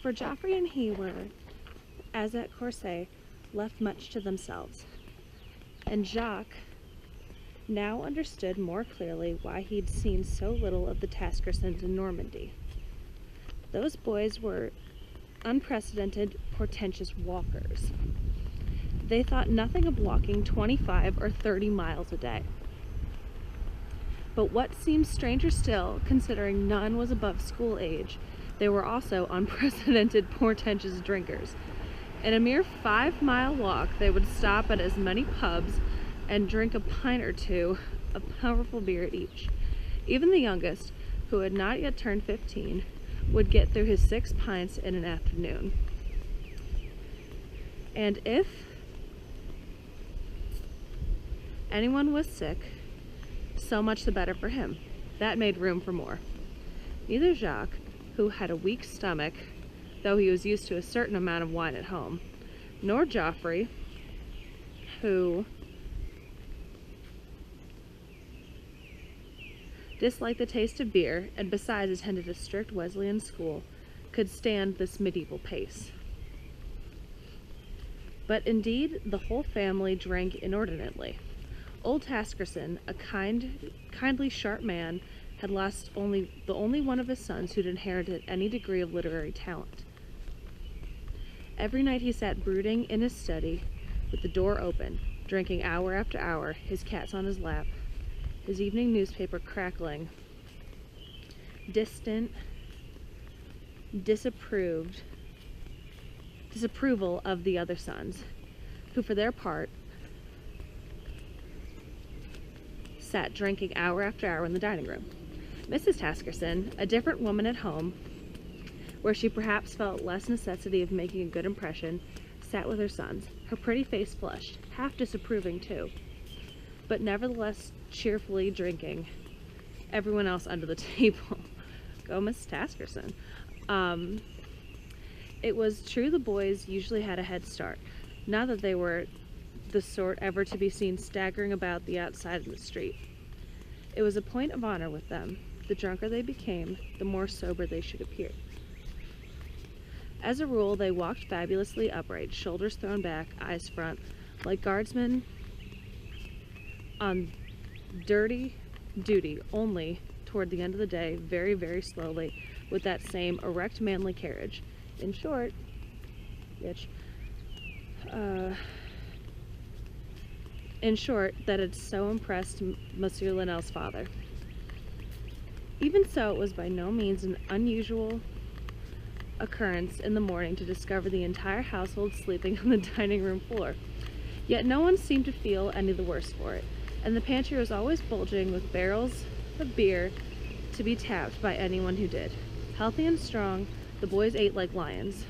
For Joffrey and he were, as at Corsay, left much to themselves, and Jacques now understood more clearly why he'd seen so little of the Taskersons in Normandy. Those boys were unprecedented, portentous walkers. They thought nothing of walking 25 or 30 miles a day. But what seemed stranger still, considering none was above school age, they were also unprecedented, portentous drinkers. In a mere 5-mile walk, they would stop at as many pubs and drink a pint or two of powerful beer at each. Even the youngest, who had not yet turned 15, would get through his 6 pints in an afternoon. And if anyone was sick, so much the better for him. That made room for more. Neither Jacques, who had a weak stomach, though he was used to a certain amount of wine at home, nor Joffrey, who disliked the taste of beer, and besides attended a strict Wesleyan school, could stand this medieval pace. But indeed, the whole family drank inordinately. Old Taskerson, a kindly, sharp man, had lost the only one of his sons who'd inherited any degree of literary talent. Every night he sat brooding in his study, with the door open, drinking hour after hour, his cats on his lap, his evening newspaper crackling, distant, disapproval of the other sons, who for their part sat drinking hour after hour in the dining room. Mrs. Taskerson, a different woman at home, where she perhaps felt less necessity of making a good impression, sat with her sons, her pretty face flushed, half disapproving too, but nevertheless cheerfully drinking. Everyone else under the table. Go Mrs. Taskerson. It was true the boys usually had a head start, not that they were the sort ever to be seen staggering about the outside of the street. It was a point of honor with them. The drunker they became, the more sober they should appear. As a rule, they walked fabulously upright, shoulders thrown back, eyes front, like guardsmen on dirty duty, only toward the end of the day, very, very slowly, with that same erect, manly carriage. In short, that had so impressed Monsieur Linnell's father. Even so, it was by no means an unusual occurrence in the morning to discover the entire household sleeping on the dining room floor. Yet no one seemed to feel any the worse for it, and the pantry was always bulging with barrels of beer to be tapped by anyone who did. Healthy and strong, the boys ate like lions.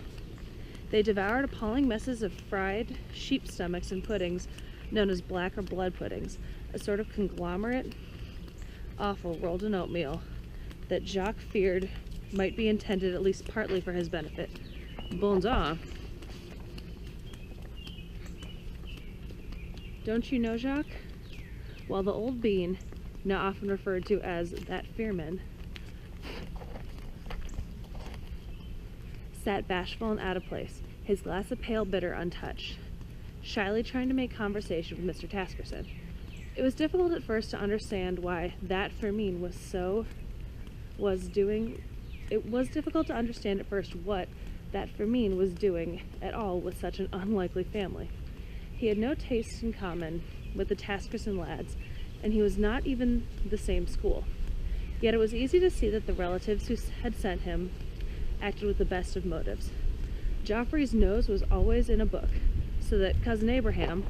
They devoured appalling messes of fried sheep stomachs and puddings known as black or blood puddings, a sort of conglomerate, awful rolled in oatmeal that Jacques feared might be intended at least partly for his benefit. Bon sang. Don't you know, Jacques? While the old bean, now often referred to as that Fearman, sat bashful and out of place, his glass of pale bitter untouched, shyly trying to make conversation with Mr. Taskerson. It was difficult at first to understand why that Firmin It was difficult to understand at first what that Firmin was doing at all with such an unlikely family. He had no tastes in common with the Taskerson lads, and he was not even the same school. Yet it was easy to see that the relatives who had sent him acted with the best of motives. Joffrey's nose was always in a book, so that Cousin Abraham,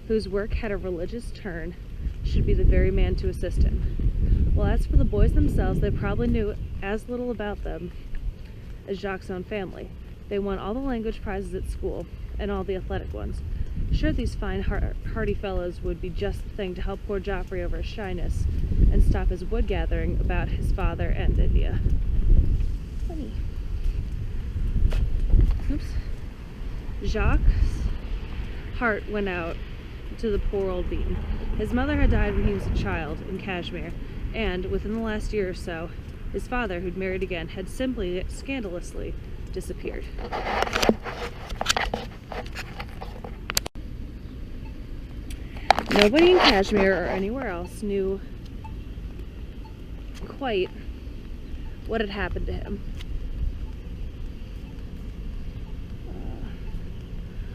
whose work had a religious turn, should be the very man to assist him. Well, as for the boys themselves, they probably knew as little about them as Jacques' own family. They won all the language prizes at school, and all the athletic ones. Sure, these fine, hardy fellows would be just the thing to help poor Joffrey over his shyness, and stop his wood gathering about his father and India. Funny. Oops. Jacques' heart went out to the poor old bean. His mother had died when he was a child in Kashmir, and within the last year or so, his father, who'd married again, had simply, scandalously, disappeared. Nobody in Kashmir or anywhere else knew quite what had happened to him.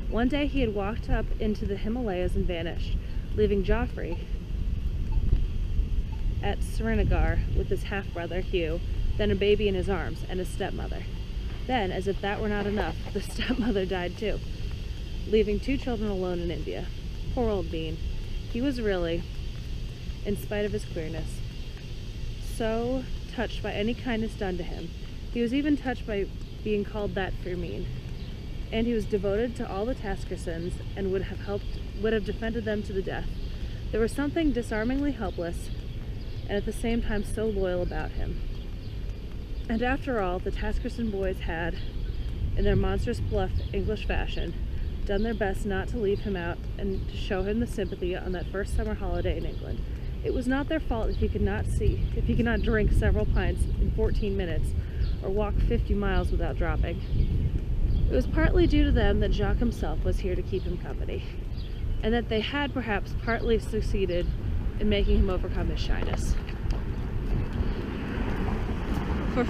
One day he had walked up into the Himalayas and vanished, leaving Joffrey at Srinagar with his half-brother Hugh, then a baby in his arms, and his stepmother. Then, as if that were not enough, the stepmother died too, leaving 2 children alone in India. Poor old Bean. He was really, in spite of his queerness, so touched by any kindness done to him. He was even touched by being called that Firmin. And he was devoted to all the Taskersons and would have defended them to the death. There was something disarmingly helpless and at the same time so loyal about him. And after all, the Taskerson boys had, in their monstrous bluff English fashion, done their best not to leave him out and to show him the sympathy on that first summer holiday in England. It was not their fault if he could not drink several pints in 14 minutes or walk 50 miles without dropping. It was partly due to them that Jacques himself was here to keep him company, and that they had perhaps partly succeeded in making him overcome his shyness. For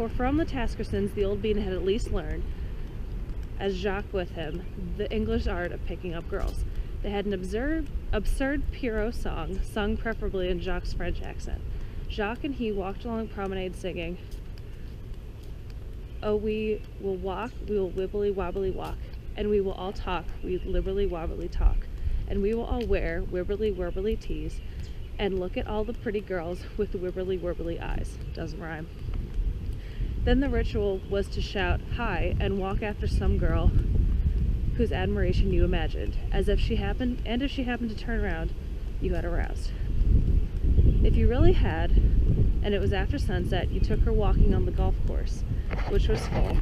from the Taskersons, the old bean had at least learned, as Jacques with him, the English art of picking up girls. They had an absurd Pierrot song, sung preferably in Jacques' French accent. Jacques and he walked along the promenade singing, "Oh, we will walk, we will wibbly wobbly walk, and we will all talk, we liberally wobbly talk, and we will all wear wibbly wobbly tees, and look at all the pretty girls with the wibbly wobbly eyes." Doesn't rhyme. Then the ritual was to shout "hi" and walk after some girl whose admiration you imagined, if she happened to turn around, you had aroused. If you really had, and it was after sunset, you took her walking on the golf course, which was full,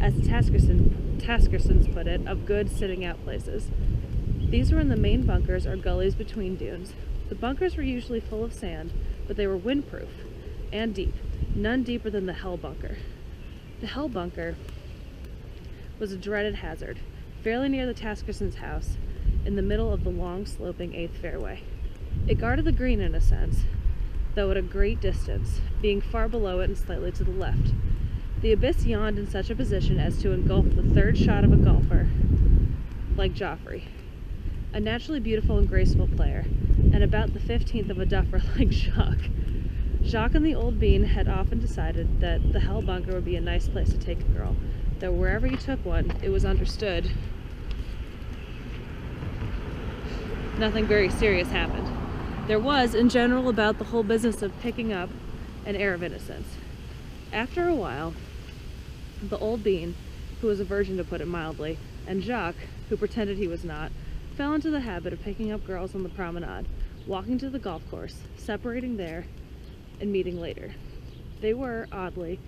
as the Taskersons put it, of good sitting-out places. These were in the main bunkers or gullies between dunes. The bunkers were usually full of sand, but they were windproof and deep, none deeper than the Hell Bunker. The Hell Bunker was a dreaded hazard, fairly near the Taskersons' house, in the middle of the long, sloping 8th fairway. It guarded the green in a sense, though at a great distance, being far below it and slightly to the left. The abyss yawned in such a position as to engulf the third shot of a golfer, like Joffrey, a naturally beautiful and graceful player, and about the 15th of a duffer like Jacques. Jacques and the old bean had often decided that the Hell Bunker would be a nice place to take a girl, though wherever you took one, it was understood nothing very serious happened. There was, in general, about the whole business of picking up an air of innocence. After a while, the old bean, who was a virgin to put it mildly, and Jacques, who pretended he was not, fell into the habit of picking up girls on the promenade, walking to the golf course, separating there, and meeting later. They were, oddly,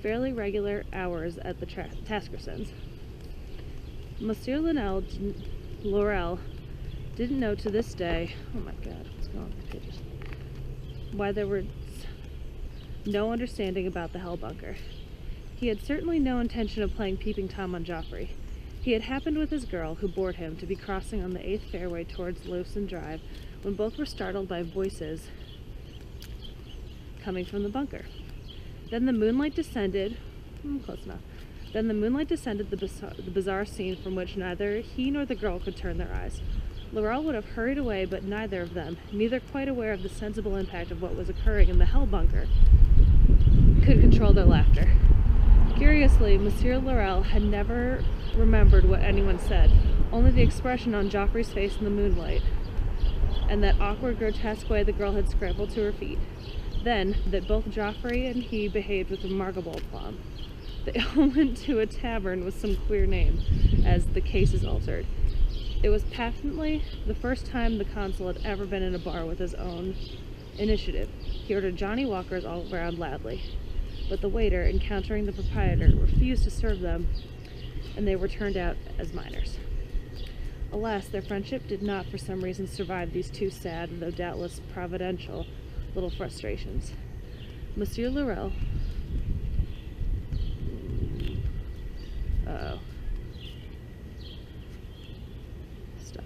fairly regular hours at the Taskersons. Monsieur Laurel didn't know to this day, oh my god, what's going on with the pages, why there was no understanding about the Hell Bunker. He had certainly no intention of playing Peeping Tom on Joffrey. He had happened with his girl, who bored him, to be crossing on the 8th fairway towards Lewson Drive, when both were startled by voices coming from the bunker. Then the moonlight descended, close enough. Then the moonlight descended the bizarre scene from which neither he nor the girl could turn their eyes. Laurel would have hurried away, but neither of them, neither quite aware of the sensible impact of what was occurring in the Hell Bunker, could control their laughter. Curiously, Monsieur Laurel had never remembered what anyone said, only the expression on Joffrey's face in the moonlight, and that awkward, grotesque way the girl had scrambled to her feet. Then, that both Joffrey and he behaved with remarkable aplomb. They all went to a tavern with some queer name, as the case is altered. It was patently the first time the consul had ever been in a bar with his own initiative. He ordered Johnny Walkers all around loudly, but the waiter, encountering the proprietor, refused to serve them, and they were turned out as minors. Alas, their friendship did not for some reason survive these two sad, though doubtless providential, little frustrations. Monsieur Laurel... Uh-oh. Stuck.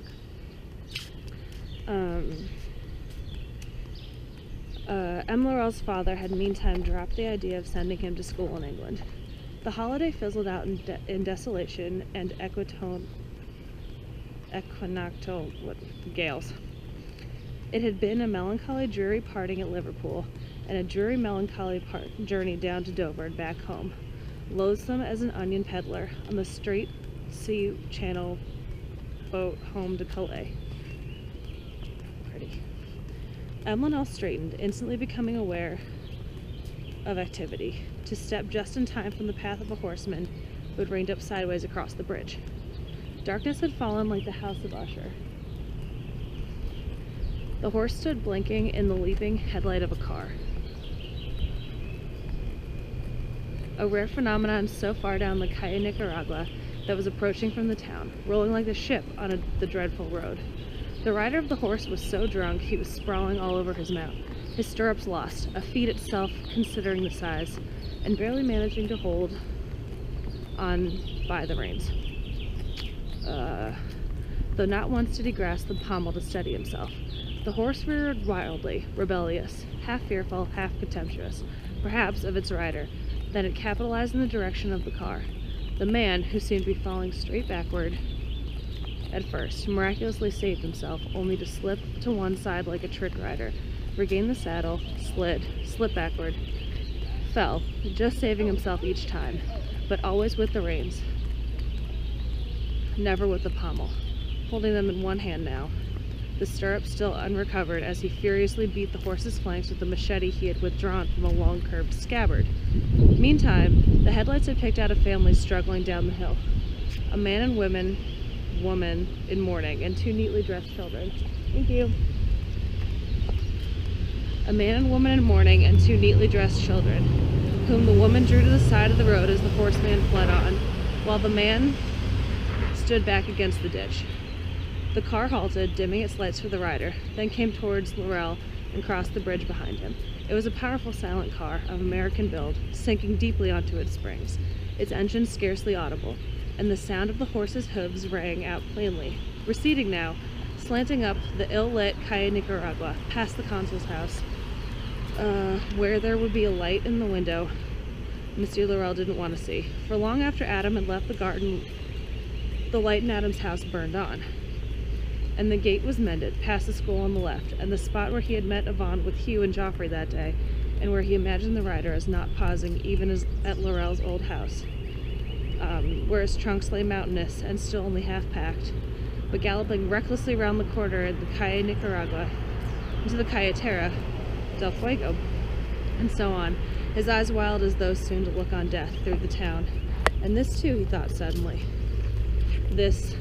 M. Laurel's father had meantime dropped the idea of sending him to school in England. The holiday fizzled out in desolation and equinoctial gales. It had been a melancholy, dreary parting at Liverpool, and a dreary, melancholy journey down to Dover and back home, loathsome as an onion peddler on the straight sea channel boat home to Calais. Pretty. Emmeline straightened, instantly becoming aware of activity, to step just in time from the path of a horseman who had reined up sideways across the bridge. Darkness had fallen like the house of Usher. The horse stood blinking in the leaping headlight of a car. A rare phenomenon so far down the Calle Nicaragua that was approaching from the town, rolling like a ship on the dreadful road. The rider of the horse was so drunk he was sprawling all over his mount, his stirrups lost, a feat itself considering the size, and barely managing to hold on by the reins. Though not once did he grasp the pommel to steady himself. The horse reared wildly, rebellious, half fearful, half contemptuous, perhaps, of its rider. Then it capitalized in the direction of the car. The man, who seemed to be falling straight backward at first, miraculously saved himself, only to slip to one side like a trick rider, regain the saddle, slipped backward, fell, just saving himself each time, but always with the reins, never with the pommel, holding them in one hand now, the stirrup still unrecovered as he furiously beat the horse's flanks with the machete he had withdrawn from a long curved scabbard. Meantime, the headlights had picked out a family struggling down the hill. A man and woman in mourning, and two neatly dressed children. Thank you. A man and woman in mourning and two neatly dressed children, whom the woman drew to the side of the road as the horseman fled on, while the man stood back against the ditch. The car halted, dimming its lights for the rider, then came towards Laurel and crossed the bridge behind him. It was a powerful, silent car of American build, sinking deeply onto its springs, its engine scarcely audible, and the sound of the horse's hooves rang out plainly. Receding now, slanting up the ill-lit Calle Nicaragua, past the consul's house, where there would be a light in the window Monsieur Laurel didn't want to see. For long after Adam had left the garden, the light in Adam's house burned on, and the gate was mended, past the school on the left, and the spot where he had met Yvonne with Hugh and Geoffrey that day, and where he imagined the rider as not pausing even as at Laurel's old house, where his trunks lay mountainous and still only half-packed, but galloping recklessly round the corner in the Calle Nicaragua, into the Carretera del Fuego, and so on, his eyes wild as though soon to look on death through the town. And this too, he thought suddenly, this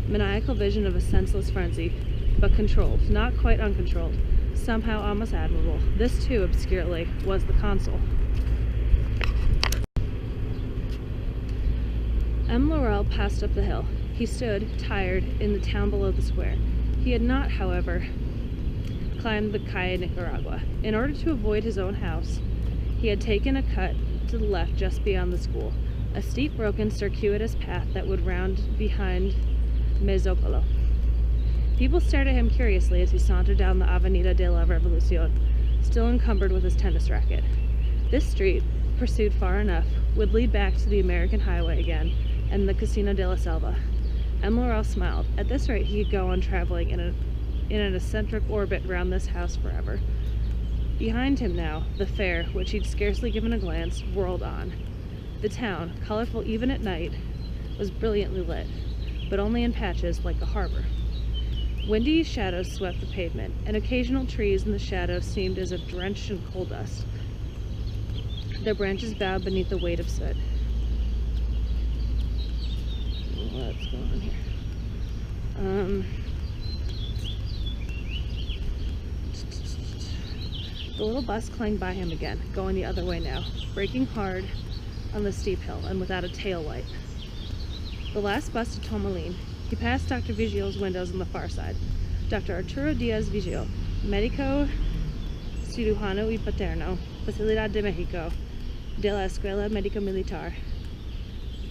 maniacal vision of a senseless frenzy, but controlled, not quite uncontrolled, somehow almost admirable. This too, obscurely, was the consul. M. Laurel passed up the hill. He stood, tired, in the town below the square. He had not, however, climbed the Calle Nicaragua. In order to avoid his own house, he had taken a cut to the left just beyond the school, a steep, broken, circuitous path that would round behind Mezocolo. People stared at him curiously as he sauntered down the Avenida de la Revolucion, still encumbered with his tennis racket. This street, pursued far enough, would lead back to the American highway again, and the Casino de la Selva. M. Laurel smiled. At this rate, he could go on traveling in an eccentric orbit round this house forever. Behind him now, the fair, which he'd scarcely given a glance, whirled on. The town, colorful even at night, was brilliantly lit, but only in patches like a harbor. Windy shadows swept the pavement, and occasional trees in the shadows seemed as if drenched in coal dust. Their branches bowed beneath the weight of soot. What's going on here? The little bus clanged by him again, going the other way now, braking hard on the steep hill and without a tail light. The last bus to Tourmaline, He passed Dr. Vigil's windows on the far side. Dr. Arturo Diaz Vigil, médico cirujano y paterno, Facilidad de Mexico, de la Escuela Médico Militar.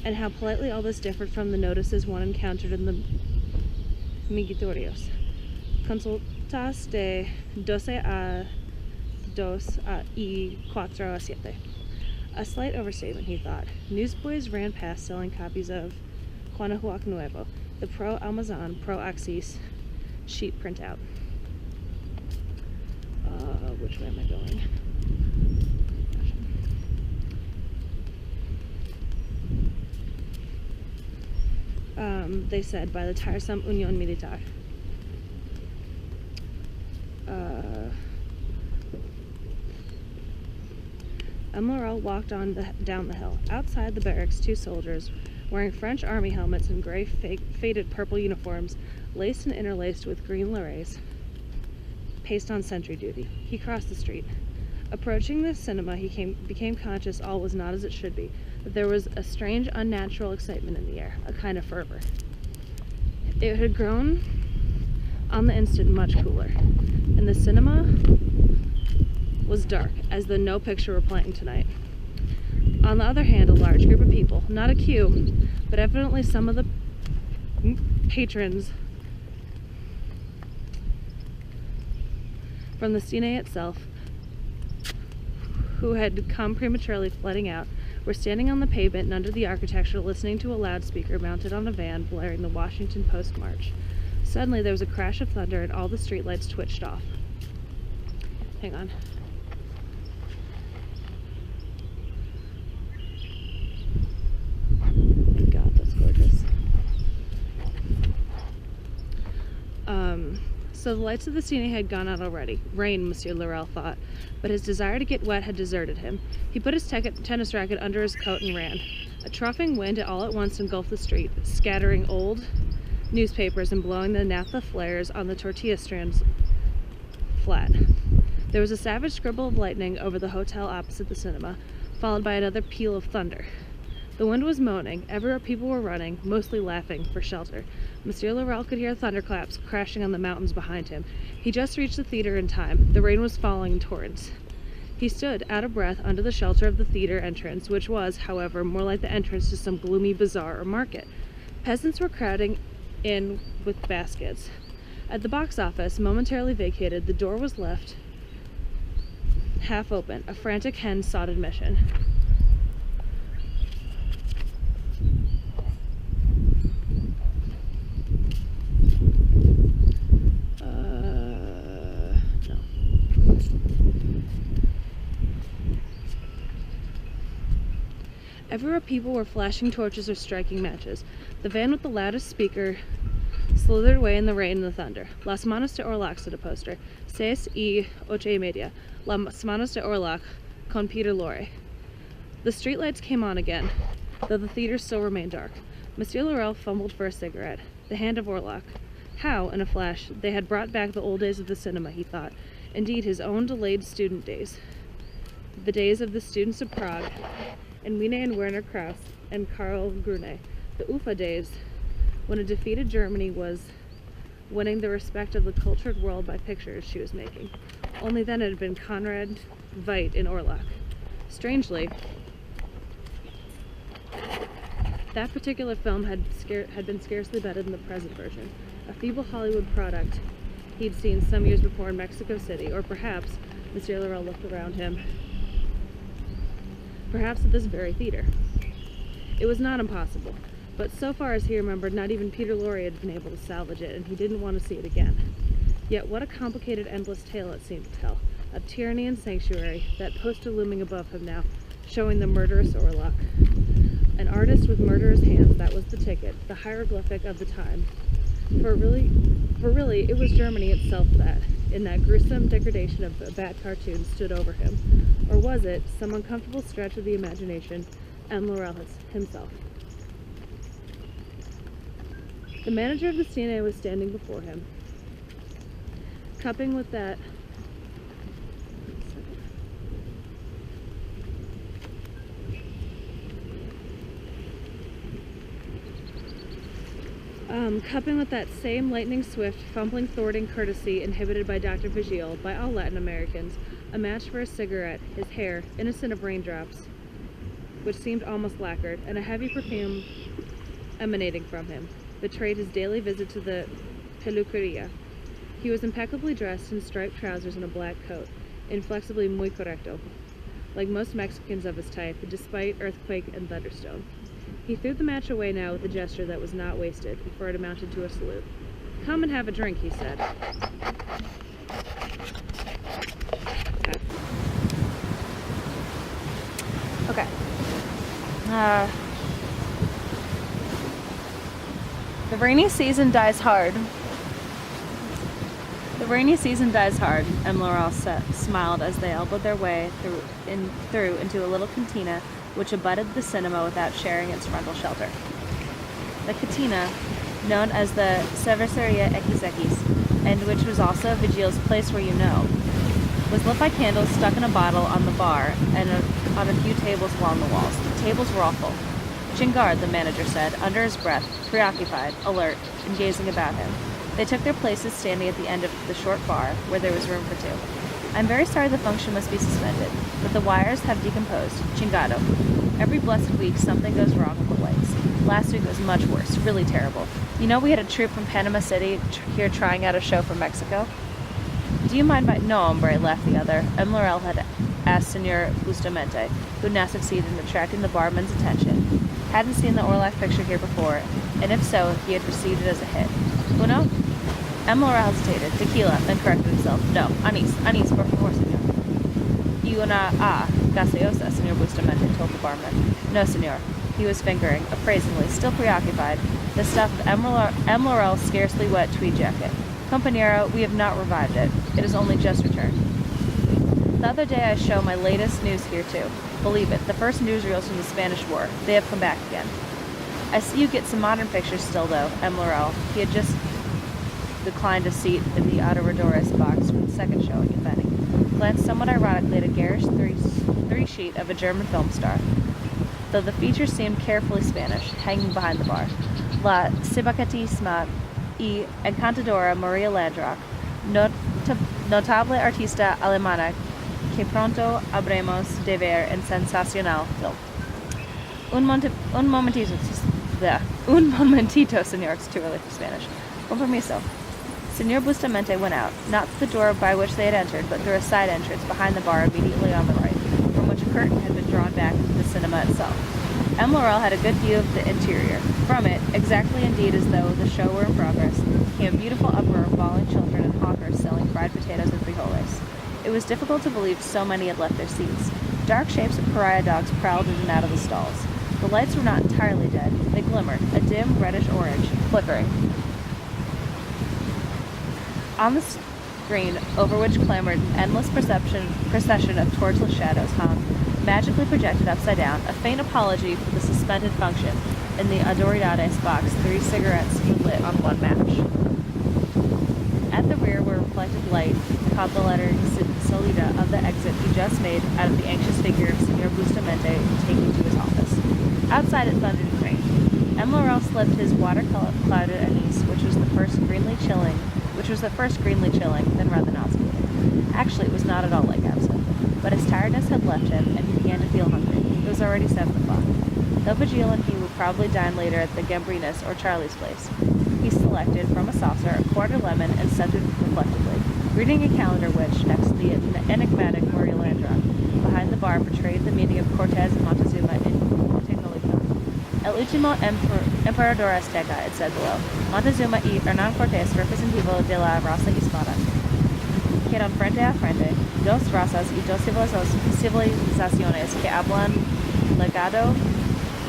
And how politely all this differed from the notices one encountered in the migitorios. Consultas de 12 a 2 y 4 a 7. A slight overstatement, he thought. Newsboys ran past selling copies of Guanajuato Nuevo, the Pro Amazon, Pro Axis sheet printout. Which way am I going? They said, by the tiresome Union Militar. Morel walked on down the hill. Outside the barracks, two soldiers, wearing French army helmets and gray faded purple uniforms, laced and interlaced with green lares, paced on sentry duty. He crossed the street. Approaching the cinema, he became conscious all was not as it should be, that there was a strange, unnatural excitement in the air, a kind of fervor. It had grown on the instant much cooler, and the cinema was dark, as though no picture were playing tonight. On the other hand, a large group of people, not a queue, but evidently some of the patrons from the cine itself, who had come prematurely flooding out, were standing on the pavement and under the architecture listening to a loudspeaker mounted on a van blaring the Washington Post March. Suddenly there was a crash of thunder and all the streetlights twitched off. Hang on. God, that's gorgeous. So the lights of the cine had gone out already. Rain, Monsieur Laurel thought, but his desire to get wet had deserted him. He put his tennis racket under his coat and ran. A troughing wind all at once engulfed the street, scattering old newspapers and blowing the naphtha flares on the tortilla strands flat. There was a savage scribble of lightning over the hotel opposite the cinema, followed by another peal of thunder. The wind was moaning. Everywhere people were running, mostly laughing, for shelter. Monsieur Laurel could hear thunderclaps crashing on the mountains behind him. He just reached the theater in time. The rain was falling in torrents. He stood, out of breath, under the shelter of the theater entrance, which was, however, more like the entrance to some gloomy bazaar or market. Peasants were crowding in with baskets. At the box office, momentarily vacated, the door was left half open. A frantic hen sought admission. No. Everywhere people were flashing torches or striking matches. The van with the loudest speaker slithered away in the rain and the thunder. Las manos de Orlac, said a poster. 6:08. Las manos de Orlac con Peter Lorre. The streetlights came on again, though the theater still remained dark. Monsieur Laurel fumbled for a cigarette. The hand of Orlac. How, in a flash, they had brought back the old days of the cinema, he thought. Indeed, his own delayed student days. The days of the students of Prague, and Mine and Werner Krauss, and Karl Grune. The UFA days, when a defeated Germany was winning the respect of the cultured world by pictures she was making. Only then it had been Conrad Veidt in Orlac. Strangely, that particular film had been scarcely better than the present version, a feeble Hollywood product he'd seen some years before in Mexico City, or perhaps, Monsieur Laurel looked around him, perhaps at this very theater. It was not impossible, but so far as he remembered, not even Peter Lorre had been able to salvage it, and he didn't want to see it again. Yet what a complicated, endless tale it seemed to tell, of tyranny and sanctuary, that poster looming above him now, showing the murderous Orlac. An artist with murderous hands, that was the ticket, the hieroglyphic of the time. For really, it was Germany itself that, in that gruesome degradation of a bad cartoon, stood over him. Or was it, some uncomfortable stretch of the imagination, M. Laurel himself? The manager of the cine was standing before him, cupping with that Cupping with that same lightning-swift, fumbling, thwarting courtesy inhibited by Dr. Vigil by all Latin Americans, a match for a cigarette, his hair, innocent of raindrops, which seemed almost lacquered, and a heavy perfume emanating from him, betrayed his daily visit to the peluqueria. He was impeccably dressed in striped trousers and a black coat, inflexibly muy correcto, like most Mexicans of his type, despite earthquake and thunderstone. He threw the match away now with a gesture that was not wasted, for it amounted to a salute. "Come and have a drink," he said. Okay. The rainy season dies hard. The rainy season dies hard, and Laurel smiled as they elbowed their way through into a little cantina which abutted the cinema without sharing its frontal shelter. The cantina, known as the Cerveceria XX, and which was also Vigil's place where you know, was lit by candles stuck in a bottle on the bar and on a few tables along the walls. The tables were all full. Chingard, the manager said, under his breath, preoccupied, alert, and gazing about him. They took their places standing at the end of the short bar, where there was room for two. "I'm very sorry the function must be suspended, but the wires have decomposed. Chingado. Every blessed week something goes wrong with the lights. Last week was much worse, really terrible. You know we had a troupe from Panama City here trying out a show from Mexico? Do you mind No, hombre," laughed the other. M. Laurel had asked Senor Bustamante, who now succeeded in attracting the barman's attention. Hadn't seen the Orloff picture here before, and if so, he had received it as a hit. "Uno?" M. Laurel hesitated. Tequila, then corrected himself. "No, anís, por favor, senor." "Y una, gaseosa," Senor Bustamante told the barman. "No, senor." He was fingering, appraisingly, still preoccupied, the stuff of M. Laurel's scarcely wet tweed jacket. "Compañero, we have not revived it. It has only just returned. The other day I show my latest news here too. Believe it, the first newsreels from the Spanish War. They have come back again. I see you get some modern pictures still, though." M. Laurel, he had just declined a seat in the Adoradores box for the second showing, if any, glanced somewhat ironically at a garish three-sheet of a German film star, though the features seemed carefully Spanish, hanging behind the bar. "La simpaticísima y encantadora Maria Landrock, notable artista alemana que pronto habremos de ver en sensacional film. Un momentito, senor." It's too early for Spanish. "Con permiso." Senor Bustamante went out, not through the door by which they had entered, but through a side entrance behind the bar immediately on the right, from which a curtain had been drawn back into the cinema itself. M. Laurel had a good view of the interior. From it, exactly indeed as though the show were in progress, came a beautiful uproar of bawling children and hawkers selling fried potatoes and frijoles. It was difficult to believe so many had left their seats. Dark shapes of pariah dogs prowled in and out of the stalls. The lights were not entirely dead. They glimmered, a dim reddish-orange, flickering. On the screen, over which clambered an endless procession of torchless shadows, hung, magically projected upside down, a faint apology for the suspended function. In the Adoradores box, 3 cigarettes were lit on one match. At the rear, where reflected light caught the letter salida of the exit he just made out of the anxious figure of Senor Bustamante taking to his office. Outside it thundered and rained. M. Laurel slipped his water-clouded anise, which was the first greenly chilling, then rather nauseating. Actually, it was not at all like absinthe, but his tiredness had left him, and he began to feel hungry. It was already 7 o'clock. Though Vigil and he would probably dine later at the Gambrinas or Charlie's place. He selected, from a saucer, a quarter lemon and scented reflectively, reading a calendar which, next to the enigmatic Maria Landrock, behind the bar portrayed the meeting of Cortez and Montezuma in Tecnolito. El último emperador azteca, it said below. Montezuma y Hernán Cortés, representativo de la raza hispana. Quedan frente a frente dos razas y dos civilizaciones que hablan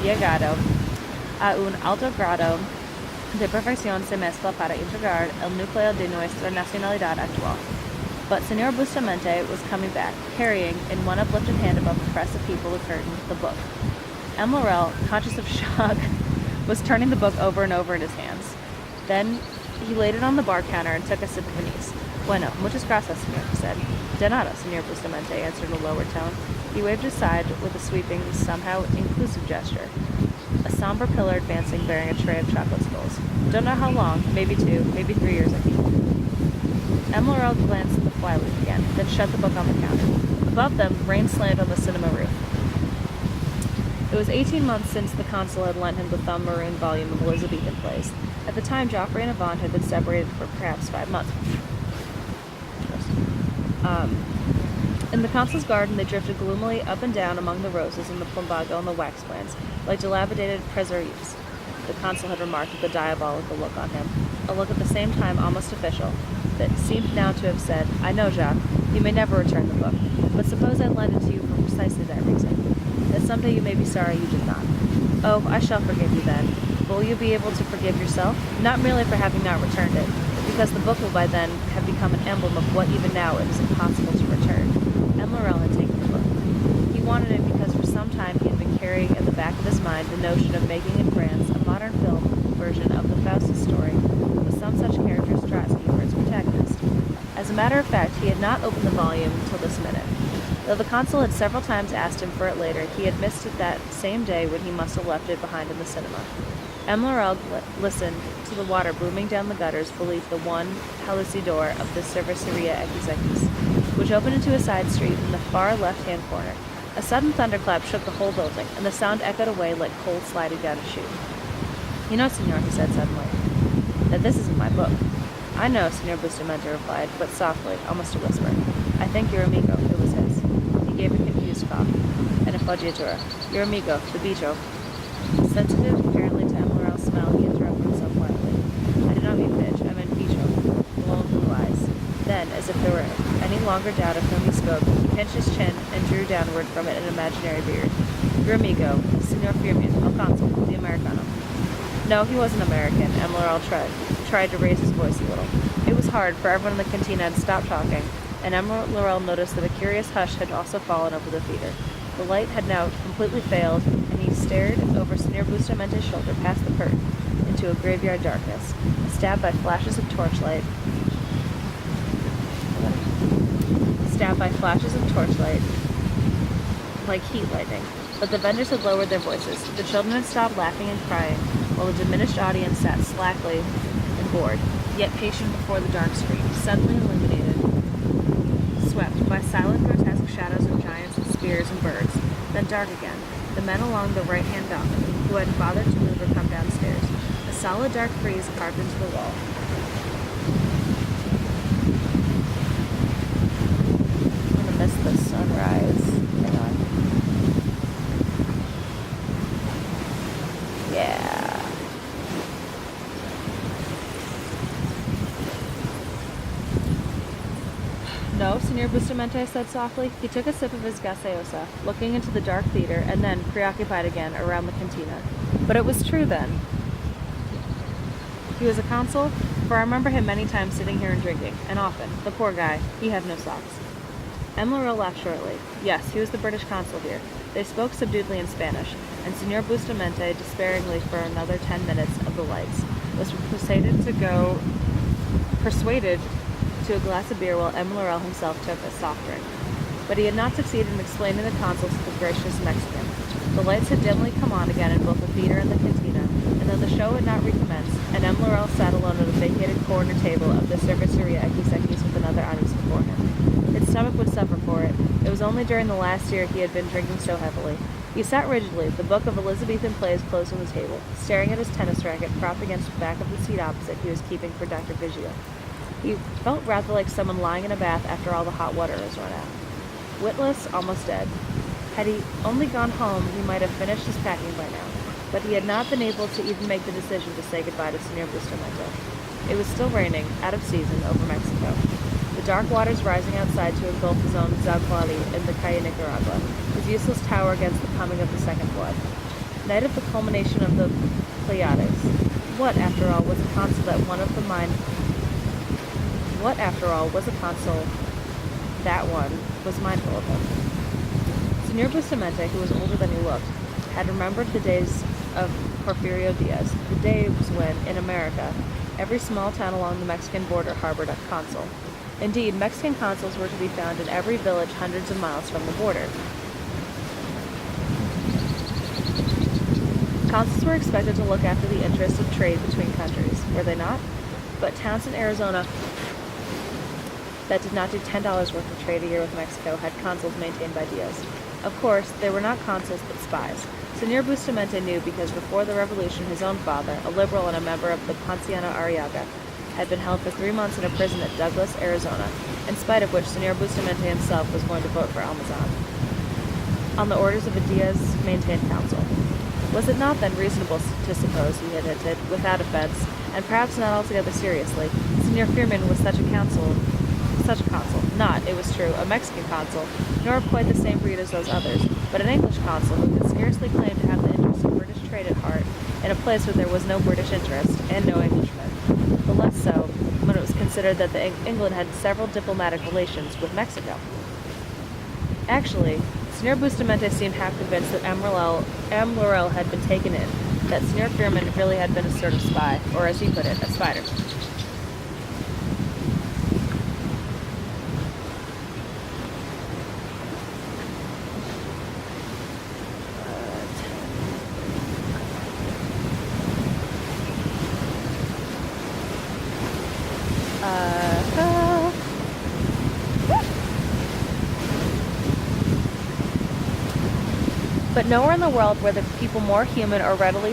llegado a un alto grado de perfección se mezcla para integrar el núcleo de nuestra nacionalidad actual. But Senor Bustamante was coming back, carrying, in one uplifted hand above the press of people who curtained, the book. M. Laurel, conscious of shock, was turning the book over and over in his hands. Then he laid it on the bar counter and took a sip of anise. "Bueno, muchas gracias, senor," he said. "De nada," Senor Bustamante answered in a lower tone. He waved aside with a sweeping, somehow inclusive gesture. A somber pillar advancing bearing a tray of chocolate skulls. Don't know how long, maybe 2, maybe 3 years, I think. M. Laurel glanced at the flyleaf again, then shut the book on the counter. Above them, rain slanted on the cinema roof. It was 18 months since the consul had lent him the thumb maroon volume of Elizabethan plays. At the time, Joffrey and Avant had been separated for perhaps 5 months. In the consul's garden, they drifted gloomily up and down among the roses and the plumbago and the wax plants, like dilapidated preserves. The consul had remarked with a diabolical look on him, a look at the same time almost official, that seemed now to have said, "I know, Jacques, you may never return the book, but suppose I lend it to you for precisely that reason, that someday you may be sorry you did not. Oh, I shall forgive you then. Will you be able to forgive yourself? Not merely for having not returned it, but because the book will by then have become an emblem of what even now it is impossible to return." M. Laurel had taken the book. He wanted it because for some time he had been carrying in the back of his mind the notion of making in France a modern film version of the Faustus story, with some such character as Trotsky for its protagonist. As a matter of fact, he had not opened the volume till this minute. Though the consul had several times asked him for it later, he had missed it that same day when he must have left it behind in the cinema. M. Laurel listened to the water booming down the gutters beneath the one jalousie door of the Cerveceria Exequis, which opened into a side street in the far left-hand corner. A sudden thunderclap shook the whole building, and the sound echoed away like coal sliding down a chute. "You know, senor," he said suddenly, "that this isn't my book." "I know," Senor Bustamante replied, but softly, almost a whisper. "I think your amigo," it was his. He gave a confused cough, and a foggiatura. "Your amigo, the bicho." Sensitive, apparently, to M. Laurel's smell, he interrupted himself quietly. "I did not mean bitch, I meant bicho." The lone blue eyes. Then, as if there were any longer doubt of whom he spoke, he pinched his chin and drew downward from it an imaginary beard. "Your amigo, Senor Firmin, el consul, the Americano." No, he wasn't American. M. Laurel tried to raise his voice a little. It was hard, for everyone in the cantina had stopped talking, and M. Laurel noticed that a curious hush had also fallen over the theater. The light had now completely failed, and he stared over Senor Bustamente's shoulder past the curtain into a graveyard darkness, stabbed by flashes of torchlight, like heat lightning. But the vendors had lowered their voices. The children had stopped laughing and crying, while the diminished audience sat slackly and bored, yet patient before the dark screen, suddenly illuminated, swept by silent, grotesque shadows of giants and spears and birds. Then dark again. The men along the right-hand balcony, who hadn't bothered to move or come downstairs. A solid dark frieze carved into the wall. I'm gonna miss the sunrise. Hang on. Yeah. No, Senor Bustamante said softly. He took a sip of his gaseosa, looking into the dark theater, and then, preoccupied again, around the cantina. But it was true then. He was a consul, for I remember him many times sitting here and drinking, and often, the poor guy, he had no socks. M. Laurel laughed shortly. Yes, he was the British consul here. They spoke subduedly in Spanish, and Senor Bustamante, despairingly for another 10 minutes of the lights, was persuaded to a glass of beer while M. Laurel himself took a soft drink. But he had not succeeded in explaining the consul to the gracious Mexican. The lights had dimly come on again in both the theater and the cantina, and though the show had not recommenced, and M. Laurel sat alone at a vacated corner table of the Cerveceria Exequis with another audience before him. His stomach would suffer for it. It was only during the last year he had been drinking so heavily. He sat rigidly, the book of Elizabethan plays closed on the table, staring at his tennis racket propped against the back of the seat opposite he was keeping for Dr. Vigio. He felt rather like someone lying in a bath after all the hot water was run out. Witless, almost dead. Had he only gone home, he might have finished his packing by now, but he had not been able to even make the decision to say goodbye to Senor Bustamante. It was still raining, out of season, over Mexico. The dark waters rising outside to engulf his own Zaguali in the Calle Nicaragua, his useless tower against the coming of the second flood. Night of the culmination of the Pleiades. What, after all, was a consul that one of the mind... What, after all, was a consul that one was mindful of him? Senor Bustamante, who was older than he looked, had remembered the days of Porfirio Diaz, the days when, in America, every small town along the Mexican border harbored a consul. Indeed, Mexican consuls were to be found in every village hundreds of miles from the border. Consuls were expected to look after the interests of trade between countries, were they not? But towns in Arizona that did not do $10 worth of trade a year with Mexico had consuls maintained by Diaz. Of course, they were not consuls but spies. Senor Bustamante knew because before the revolution his own father, a liberal and a member of the Ponciana Arriaga, had been held for 3 months in a prison at Douglas, Arizona, in spite of which Senor Bustamante himself was going to vote for Almazan, on the orders of a Diaz-maintained council. Was it not then reasonable to suppose, he had hinted, without offense, and perhaps not altogether seriously, Senor Firmin was such a consul, not, it was true, a Mexican consul, nor of quite the same breed as those others, but an English consul who could scarcely claim to have the interests of British trade at heart, in a place where there was no British interest, and no Englishmen. The less so, when it was considered that England had several diplomatic relations with Mexico. Actually, Senor Bustamante seemed half convinced that M. Laurel had been taken in, that Senor Firmin really had been a sort of spy, or as he put it, a spider. But nowhere in the world were the people more human or readily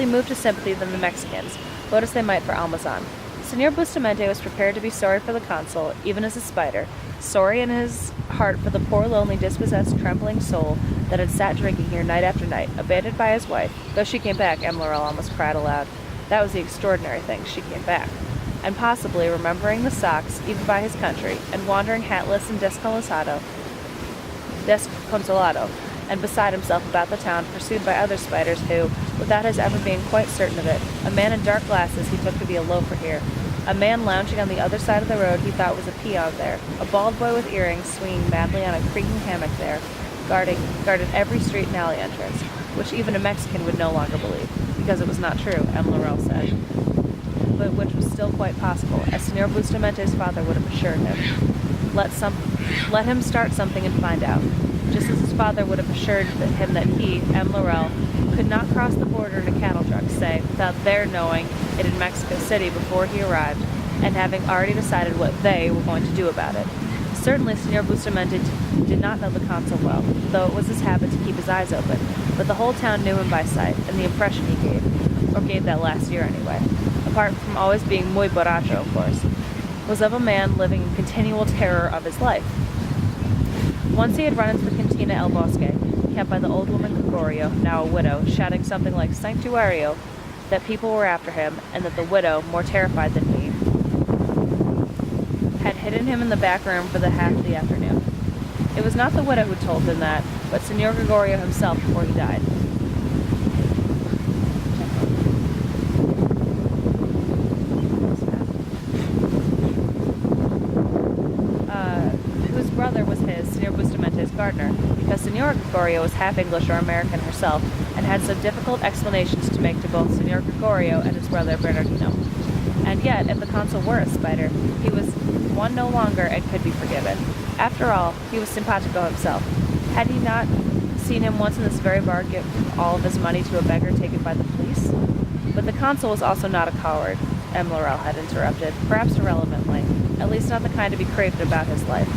moved to sympathy than the Mexicans, vote as they might for Almazan. Senor Bustamante was prepared to be sorry for the consul, even as a spider, sorry in his heart for the poor, lonely, dispossessed, trembling soul that had sat drinking here night after night, abandoned by his wife. Though she came back, M. Laurel almost cried aloud. That was the extraordinary thing, she came back. And possibly remembering the socks, even by his country, and wandering hatless and desconsolado, and beside himself about the town, pursued by other spiders who, without his ever being quite certain of it, a man in dark glasses he took to be a loafer here, a man lounging on the other side of the road he thought was a peon there, a bald boy with earrings swinging madly on a creaking hammock there, guarded every street and alley entrance, which even a Mexican would no longer believe, because it was not true, M. Laurel said, but which was still quite possible, as Senor Bustamente's father would have assured him. Let him start something and find out. Just as his father would have assured him that he, M. Laurel, could not cross the border in a cattle truck, say, without their knowing it in Mexico City before he arrived, and having already decided what they were going to do about it. Certainly, Senor Bustamante did not know the consul well, though it was his habit to keep his eyes open, but the whole town knew him by sight, and the impression he gave, or gave that last year anyway, apart from always being muy borracho, of course, was of a man living in continual terror of his life. Once he had run into the Cantina El Bosque, kept by the old woman Gregorio, now a widow, shouting something like Sanctuario, that people were after him, and that the widow, more terrified than he, had hidden him in the back room for the half of the afternoon. It was not the widow who told him that, but Senor Gregorio himself before he died. Whose brother was his, Senor Bustamante's gardener, because Senora Gregorio was half English or American herself, and had some difficult explanations to make to both Senor Gregorio and his brother Bernardino. And yet, if the consul were a spider, he was one no longer and could be forgiven. After all, he was simpatico himself. Had he not seen him once in this very bar give all of his money to a beggar taken by the police? But the consul was also not a coward, M. Laurel had interrupted, perhaps irrelevantly, at least not the kind to be craved about his life.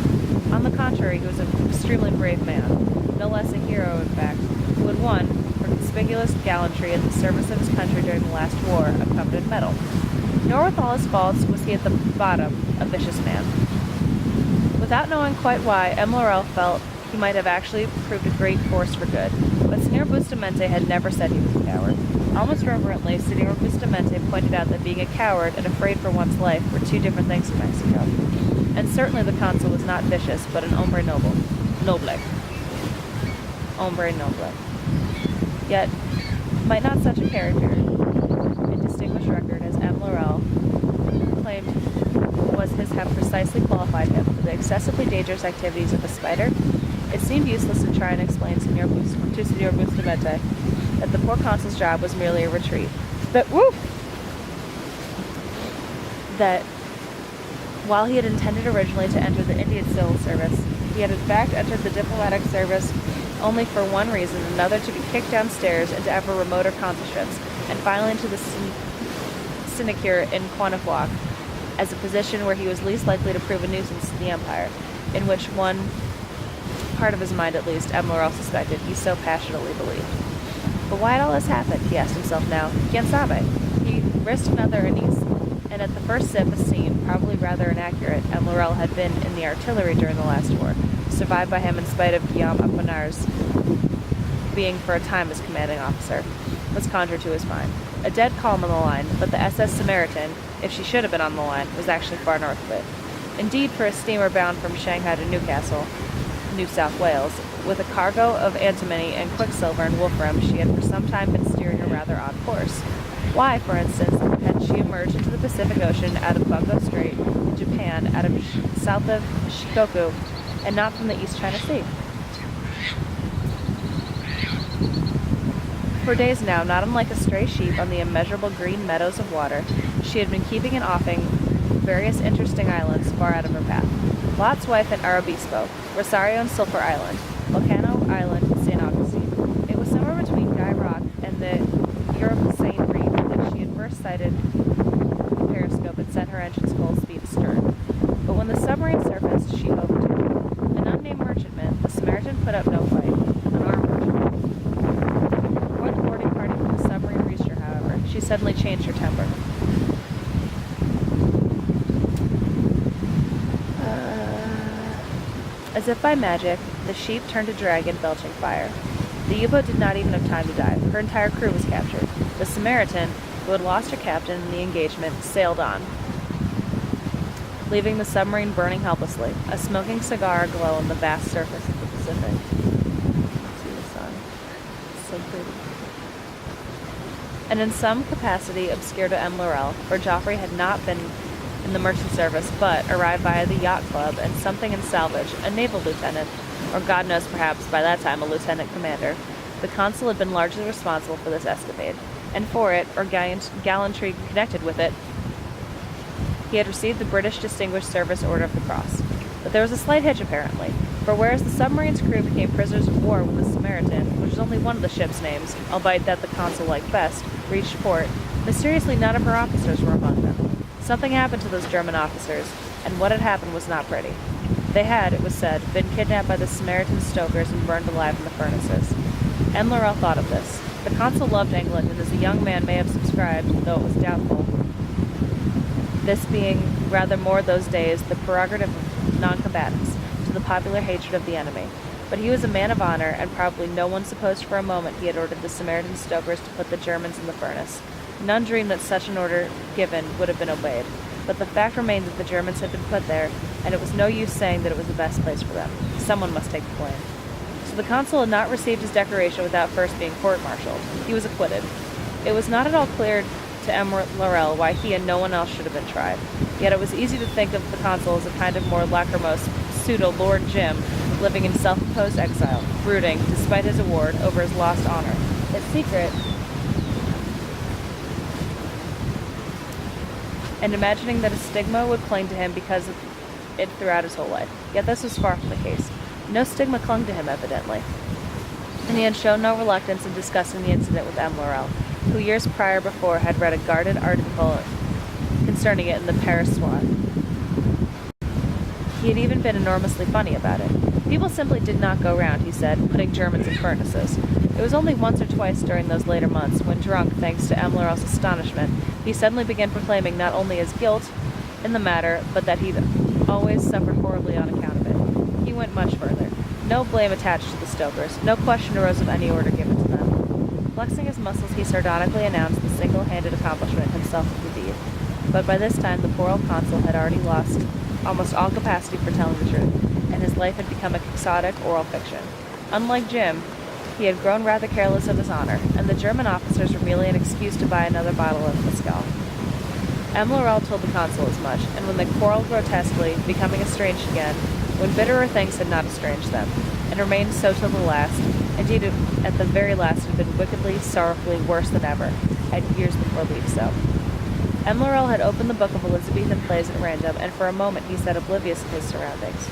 On the contrary, he was an extremely brave man, no less a hero, in fact, who had won, for conspicuous gallantry in the service of his country during the last war, a coveted medal. Nor with all his faults was he at the bottom a vicious man. Without knowing quite why, M. Laurel felt he might have actually proved a great force for good, but Senor Bustamante had never said he was a coward. Almost reverently, Senor Bustamante pointed out that being a coward and afraid for one's life were two different things in Mexico. And certainly the consul was not vicious, but an hombre noble. Hombre noble. Yet, might not such a character and distinguished record as M. Laurel claimed was his have precisely qualified him for the excessively dangerous activities of a spider? It seemed useless to try and explain to Senor Bustamante that the poor consul's job was merely a retreat. That while he had intended originally to enter the Indian civil service, he had in fact entered the diplomatic service only for one reason, another to be kicked downstairs into ever remoter contachtships, and finally into the sinecure in Quannafuak, as a position where he was least likely to prove a nuisance to the Empire, in which one part of his mind at least, M. Laurel suspected, he so passionately believed. But why had all this happened, he asked himself now. Quien sabe? He risked another anise, and at the first sip, a scene, probably rather inaccurate, M. Laurel had been in the artillery during the last war, survived by him in spite of Guillaume Apollinare's being for a time his commanding officer, was conjured to his mind. A dead calm on the line, but the SS Samaritan, if she should have been on the line, was actually far north of it. Indeed, for a steamer bound from Shanghai to Newcastle, New South Wales, with a cargo of antimony and quicksilver and wolfram, she had for some time been steering a rather odd course. Why, for instance, had she emerged into the Pacific Ocean out of Bungo Strait, in Japan, out of south of Shikoku, and not from the East China Sea? For days now, not unlike a stray sheep on the immeasurable green meadows of water, she had been keeping and offing various interesting islands far out of her path. Lot's Wife and Arabispo, Rosario and Sulphur Island, Volcano Island and St. Augustine. It was somewhere between Guy Rock and the Europe-Seine Reef that she had first sighted the periscope and set her engine's full speed astern. But when the submarine surfaced, she hoped to. An unnamed merchantman, the Samaritan put up no fight, an armed merchantman. Before the boarding party from the submarine reached her, however, she suddenly changed her temper. As if by magic, the sheep turned to dragon, belching fire. The U-boat did not even have time to dive. Her entire crew was captured. The Samaritan, who had lost her captain in the engagement, sailed on, leaving the submarine burning helplessly, a smoking cigar aglow on the vast surface of the Pacific. See the sun. It's so pretty. And in some capacity obscure to M. Laurel, for Joffrey had not been in the merchant service, but arrived via the yacht club and something in salvage, a naval lieutenant, or God knows perhaps by that time a lieutenant commander. The consul had been largely responsible for this escapade, and for it, or gallantry connected with it, he had received the British Distinguished Service Order of the Cross. But there was a slight hitch apparently, for whereas the submarine's crew became prisoners of war when the Samaritan, which was only one of the ship's names, albeit that the consul liked best, reached port, mysteriously none of her officers were among them. Something happened to those German officers, and what had happened was not pretty. They had, it was said, been kidnapped by the Samaritan stokers and burned alive in the furnaces. M. Laurel thought of this. The consul loved England, and as a young man may have subscribed, though it was doubtful, this being rather more those days the prerogative of non-combatants, to the popular hatred of the enemy. But he was a man of honor, and probably no one supposed for a moment he had ordered the Samaritan stokers to put the Germans in the furnace. None dreamed that such an order given would have been obeyed, but the fact remained that the Germans had been put there, and it was no use saying that it was the best place for them. Someone must take the blame. So the consul had not received his decoration without first being court-martialed. He was acquitted. It was not at all clear to M. Laurel why he and no one else should have been tried. Yet it was easy to think of the consul as a kind of more lachrymose pseudo-Lord Jim, living in self-imposed exile, brooding, despite his award, over his lost honor. His secret, and imagining that a stigma would cling to him because of it throughout his whole life. Yet this was far from the case. No stigma clung to him, evidently, and he had shown no reluctance in discussing the incident with M. Laurel, who years prior before had read a guarded article concerning it in the Paris Swan. He had even been enormously funny about it. People simply did not go round, he said, putting Germans in furnaces. It was only once or twice during those later months when, drunk thanks to M. Laurel's astonishment, he suddenly began proclaiming not only his guilt in the matter, but that he'd always suffered horribly on account of it. He went much further. No blame attached to the stokers. No question arose of any order given to them. Flexing his muscles, he sardonically announced the single-handed accomplishment himself of the deed. But by this time, the poor old consul had already lost almost all capacity for telling the truth, and his life had become a quixotic oral fiction. Unlike Jim, he had grown rather careless of his honor, and the German officers were merely an excuse to buy another bottle of mezcal. M. Laurel told the consul as much, and when they quarreled grotesquely, becoming estranged again, when bitterer things had not estranged them, and remained so till the last, indeed at the very last had been wickedly, sorrowfully worse than ever, had years before leave so. M. Laurel had opened the book of Elizabethan plays at random, and for a moment he sat oblivious of his surroundings.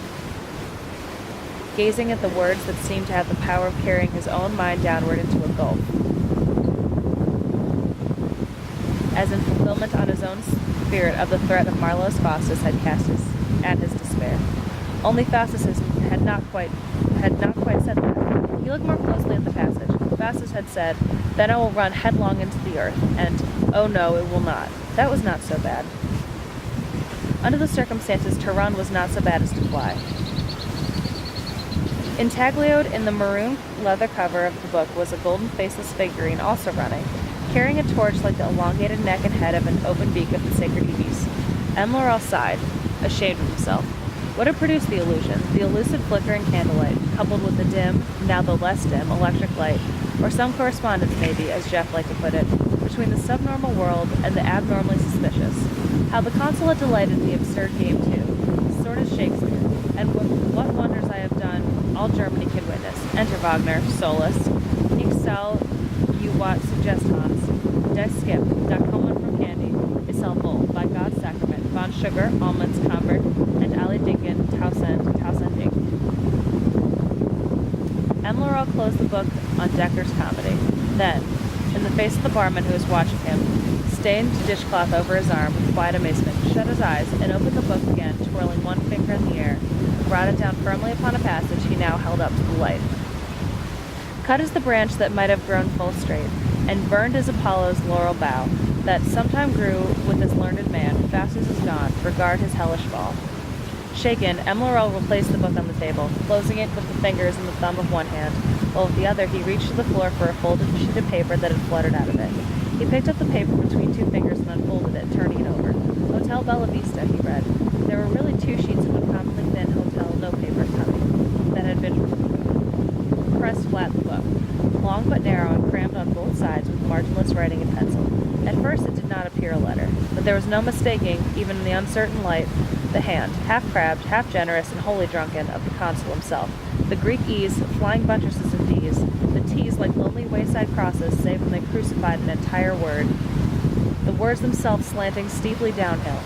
gazing at the words that seemed to have the power of carrying his own mind downward into a gulf, as in fulfillment on his own spirit of the threat of Marlowe's Faustus had cast at his despair. Only Faustus had not quite said that. He looked more closely at the passage. Faustus had said, "Then I will run headlong into the earth," and, "Oh no, it will not." That was not so bad. Under the circumstances, to run was not so bad as to fly. Intaglioed in the maroon leather cover of the book was a golden faceless figurine also running, carrying a torch like the elongated neck and head of an open beak of the sacred Ibis. M. Laurel sighed, ashamed of himself. What had produced the illusion? The elusive flickering candlelight, coupled with the dim, now though less dim, electric light, or some correspondence, maybe, as Jeff liked to put it, between the subnormal world and the abnormally suspicious. How the consul had delighted in the absurd game, too. Sort of Shakespeare. And what wonders I have done, all Germany can witness. Enter Wagner, solus. Ich soll you what suggestans. Des skip, da kommen from candy, is all full, by God's sacrament, von sugar, almonds, convert, and alle Dingen, tausending. M. Laurel closed the book on Decker's comedy. Then, in the face of the barman who was watching him, stained dishcloth over his arm with quiet amazement, shut his eyes, and opened the book again, twirling one finger in the air, brought it down firmly upon a passage he now held up to the light. Cut is the branch that might have grown full straight, and burned is Apollo's laurel bough, that sometime grew with this learned man, Faustus is gone, regard his hellish fall. Shaken, M. Laurel replaced the book on the table, closing it with the fingers and the thumb of one hand, while with the other he reached to the floor for a folded sheet of paper that had fluttered out of it. He picked up the paper between two fingers and unfolded it, turning it over. Hotel Bella Vista, he read. There were really two sheets of uncommonly thin hotel no-paper coming, that had been pressed flat in the book, long but narrow and crammed on both sides with marginless writing in pencil. At first it did not appear a letter, but there was no mistaking, even in the uncertain light, the hand, half-crabbed, half-generous, and wholly drunken, of the consul himself. The Greek E's, flying buttresses of D's, the T's like lonely wayside crosses, save when they crucified an entire word. The words themselves slanting steeply downhill,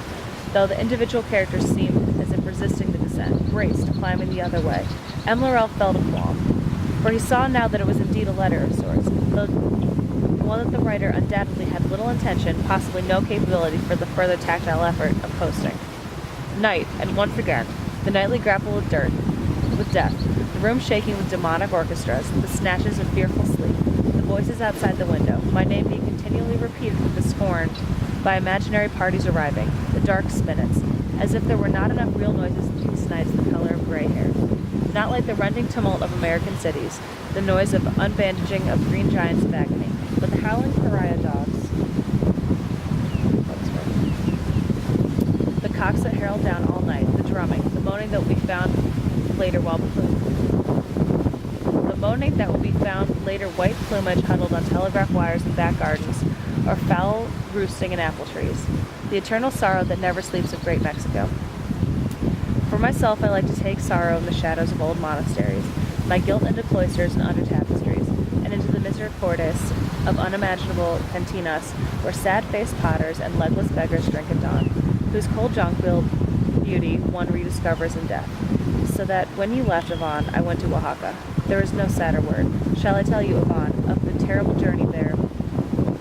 though the individual characters seemed as if resisting the descent, braced, climbing the other way. M. Laurel felt a qualm, for he saw now that it was indeed a letter of sorts, though one that the writer undoubtedly had little intention, possibly no capability for the further tactile effort of posting. Night, and once again, the nightly grapple with death, the room shaking with demonic orchestras, the snatches of fearful sleep, the voices outside the window, my name being continually repeated with the scorn by imaginary parties arriving, the dark spinets, as if there were not enough real noises in these nights the color of gray hair. Not like the rending tumult of American cities, the noise of unbandaging of green giants of agony, but the howling pariah dogs, the cocks that herald down all night, the drumming, the moaning that will be found later white plumage huddled on telegraph wires in back gardens, or fowl roosting in apple trees, the eternal sorrow that never sleeps of great Mexico. For myself, I like to take sorrow in the shadows of old monasteries, my guilt into cloisters and under tapestries, and into the misericordes of unimaginable cantinas where sad-faced potters and legless beggars drink at dawn, whose cold jonquil beauty one rediscovers in death. So that when you left Avon, I went to Oaxaca. There is no sadder word. Shall I tell you, Avon, of the terrible journey there,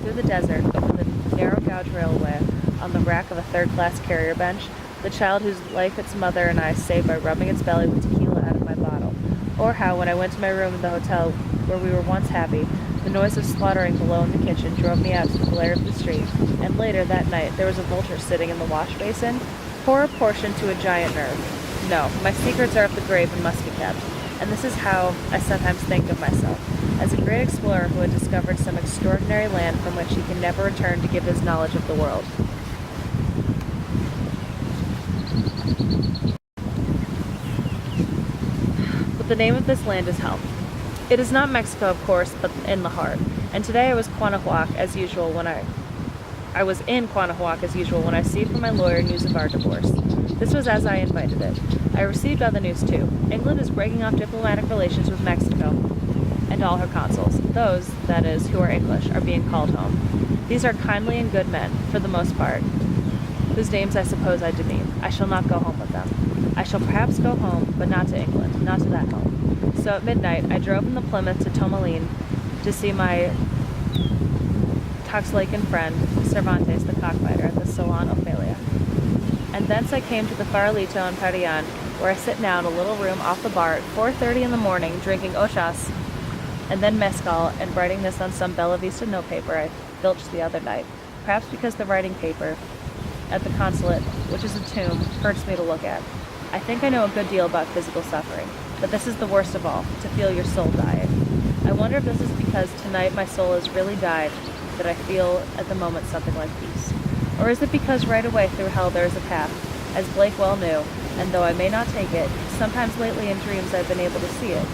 through the desert, over the narrow gauge railway, on the rack of a third-class carrier bench, the child whose life its mother and I saved by rubbing its belly with tequila out of my bottle, or how, when I went to my room in the hotel where we were once happy, the noise of slaughtering below in the kitchen drove me out to the glare of the street, and later that night there was a vulture sitting in the wash basin, horror portioned to a giant nerve. No, my secrets are of the grave and must be kept, and this is how I sometimes think of myself, as a great explorer who had discovered some extraordinary land from which he can never return to give his knowledge of the world. But the name of this land is Helm. It is not Mexico, of course, but in the heart, and today I was in Quanahuac as usual when I received from my lawyer news of our divorce. This was as I invited it. I received other news too. England is breaking off diplomatic relations with Mexico, and all her consuls, those, that is, who are English, are being called home. These are kindly and good men, for the most part, whose names I suppose I demean. I shall not go home with them. I shall perhaps go home, but not to England, not to that home. So at midnight, I drove in the Plymouth to Tomalin to see my Toxlacan friend, Cervantes the cockfighter, at the Salon Ophelia. And thence I came to the Farolito in Parian, where I sit now in a little room off the bar at 4:30 in the morning, drinking ochas and then mezcal, and writing this on some Bella Vista notepaper I filched the other night, perhaps because the writing paper at the consulate, which is a tomb, hurts me to look at. I think I know a good deal about physical suffering, but this is the worst of all, to feel your soul dying. I wonder if this is because tonight my soul has really died, that I feel at the moment something like peace. Or is it because right away through hell there is a path, as Blake well knew, and though I may not take it, sometimes lately in dreams I've been able to see it.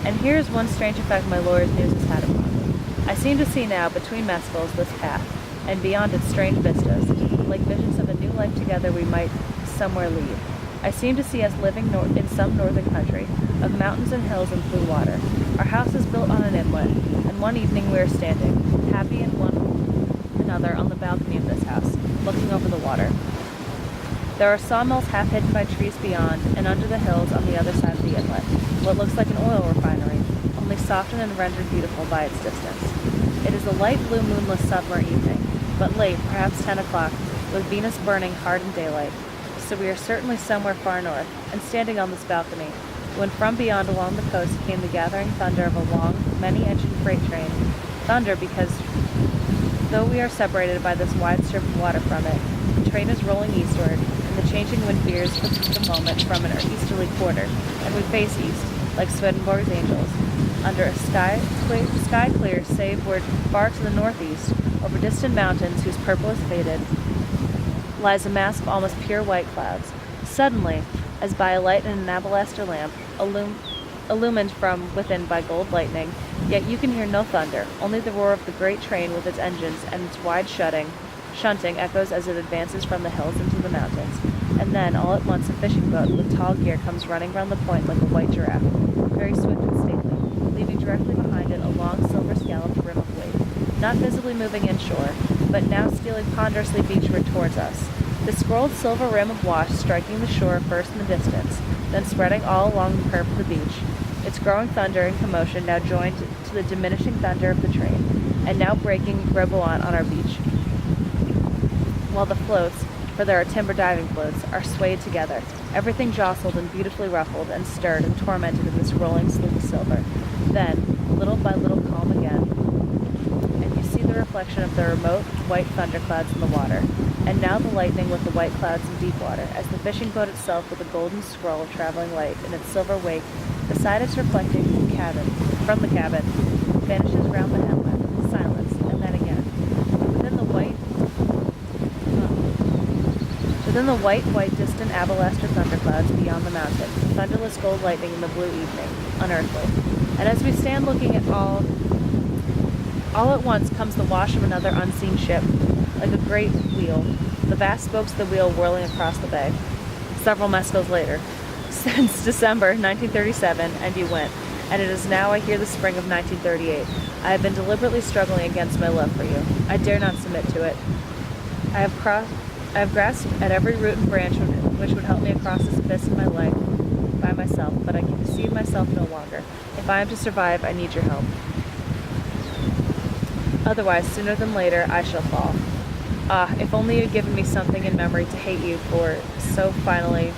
And here is one strange effect my lawyer's news has had upon me. I seem to see now, between mezcals, this path, and beyond its strange vistas, like visions of a new life together we might somewhere lead. I seem to see us living in some northern country, of mountains and hills and blue water. Our house is built on an inlet, and one evening we are standing, happy in one another on the balcony of this house, looking over the water. There are sawmills half hidden by trees beyond, and under the hills on the other side of the inlet, what looks like an oil refinery, only softened and rendered beautiful by its distance. It is a light blue moonless summer evening, but late, perhaps 10 o'clock, with Venus burning hard in daylight. So we are certainly somewhere far north, and standing on this balcony, when from beyond along the coast came the gathering thunder of a long, many-engined freight train. Thunder because, though we are separated by this wide strip of water from it, the train is rolling eastward, and the changing wind veers for the moment from an easterly quarter, and we face east, like Swedenborg's angels, under a sky clear, save where far to the northeast, over distant mountains whose purple is faded, lies a mass of almost pure white clouds. Suddenly, as by a light in an alabaster lamp, illumined from within by gold lightning, yet you can hear no thunder, only the roar of the great train with its engines and its wide shunting echoes as it advances from the hills into the mountains. And then, all at once, a fishing boat with tall gear comes running round the point like a white giraffe, very swift and stately, leaving directly behind it a long silver scalloped rim of wave, not visibly moving inshore, but now stealing ponderously beachward towards us. The scrolled silver rim of wash striking the shore first in the distance, then spreading all along the curve of the beach, its growing thunder and commotion now joined to the diminishing thunder of the train, and now breaking Grebois on our beach, while the floats, for there are timber diving floats, are swayed together, everything jostled and beautifully ruffled and stirred and tormented in this rolling sleep of silver. Then, little by little calm again, and you see the reflection of the remote white thunderclouds in the water, and now the lightning with the white clouds in deep water, as the fishing boat itself with a golden scroll of traveling light in its silver wake, beside its reflecting from the cabin, vanishes round the headland, silence, and then again. Within the white, distant alabaster thunderclouds beyond the mountain, thunderless gold lightning in the blue evening, unearthly. And as we stand looking at all at once comes the wash of another unseen ship, like a great wheel, the vast spokes of the wheel whirling across the bay. Several mezcals later. Since December 1937, and you went, and it is now I hear the spring of 1938. I have been deliberately struggling against my love for you. I dare not submit to it. I have grasped at every root and branch which would help me across this abyss of my life by myself, but I can deceive myself no longer. If I am to survive, I need your help. Otherwise, sooner than later, I shall fall. Ah, if only you had given me something in memory to hate you for so finally...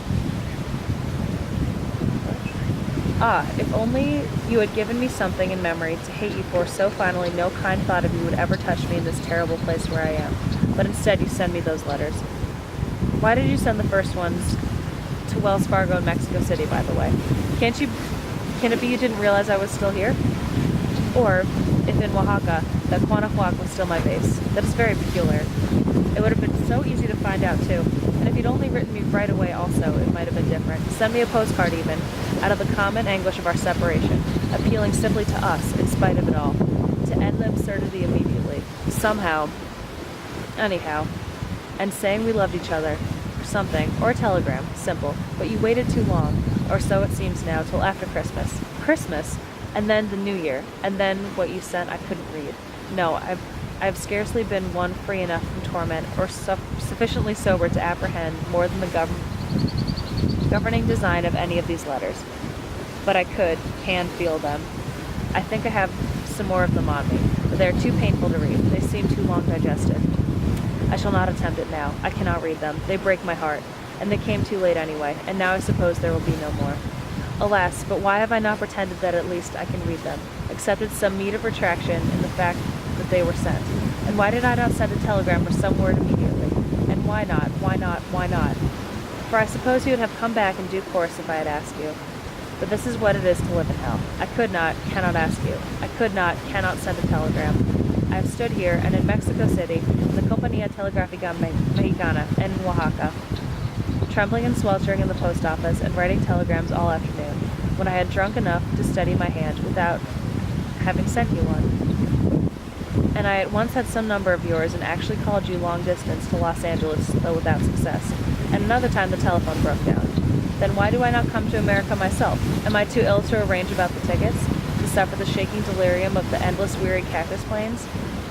Ah, if only you had given me something in memory to hate you for so finally no kind thought of you would ever touch me in this terrible place where I am. But instead you send me those letters. Why did you send the first ones to Wells Fargo in Mexico City, by the way? Can it be you didn't realize I was still here? Or, if in Oaxaca, that Guanajuato was still my base. That is very peculiar. It would have been so easy to find out, too. And if you'd only written me right away also, it might have been different. Send me a postcard even, out of the common anguish of our separation, appealing simply to us, in spite of it all, to end the absurdity immediately, somehow, anyhow, and saying we loved each other, or something, or a telegram, simple, but you waited too long, or so it seems now, till after Christmas. Christmas! And then the New Year, and then what you sent I couldn't read. No, I have scarcely been one free enough from torment or sufficiently sober to apprehend more than the governing design of any of these letters. But I can feel them. I think I have some more of them on me, but they are too painful to read. They seem too long digested. I shall not attempt it now. I cannot read them. They break my heart, and they came too late anyway, and now I suppose there will be no more. Alas, but why have I not pretended that at least I can read them, accepted some meed of retraction in the fact that they were sent? And why did I not send a telegram or some word immediately? And why not? Why not? Why not? For I suppose you would have come back in due course if I had asked you. But this is what it is to live in hell. I could not, cannot ask you. I could not, cannot send a telegram. I have stood here, and in Mexico City, in the Compañía Telegráfica Mexicana, and in Oaxaca, trembling and sweltering in the post office, and writing telegrams all afternoon, when I had drunk enough to steady my hand without having sent you one. And I at once had some number of yours, and actually called you long distance to Los Angeles, though without success. And another time the telephone broke down. Then why do I not come to America myself? Am I too ill to arrange about the tickets? To suffer the shaking delirium of the endless weary cactus plains?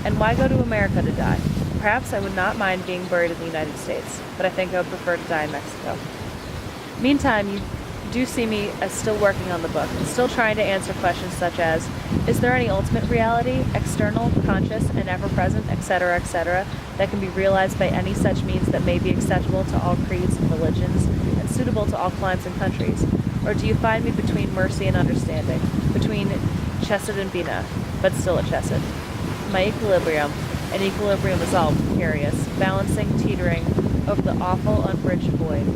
And why go to America to die? Perhaps I would not mind being buried in the United States, but I think I would prefer to die in Mexico. Meantime, you do see me as still working on the book, still trying to answer questions such as, is there any ultimate reality, external, conscious, and ever-present, etc., that can be realized by any such means that may be acceptable to all creeds and religions, and suitable to all climes and countries? Or do you find me between mercy and understanding, between chesed and bina, but still a chesed? My equilibrium, and equilibrium is all precarious, balancing, teetering over the awful, unbridged void,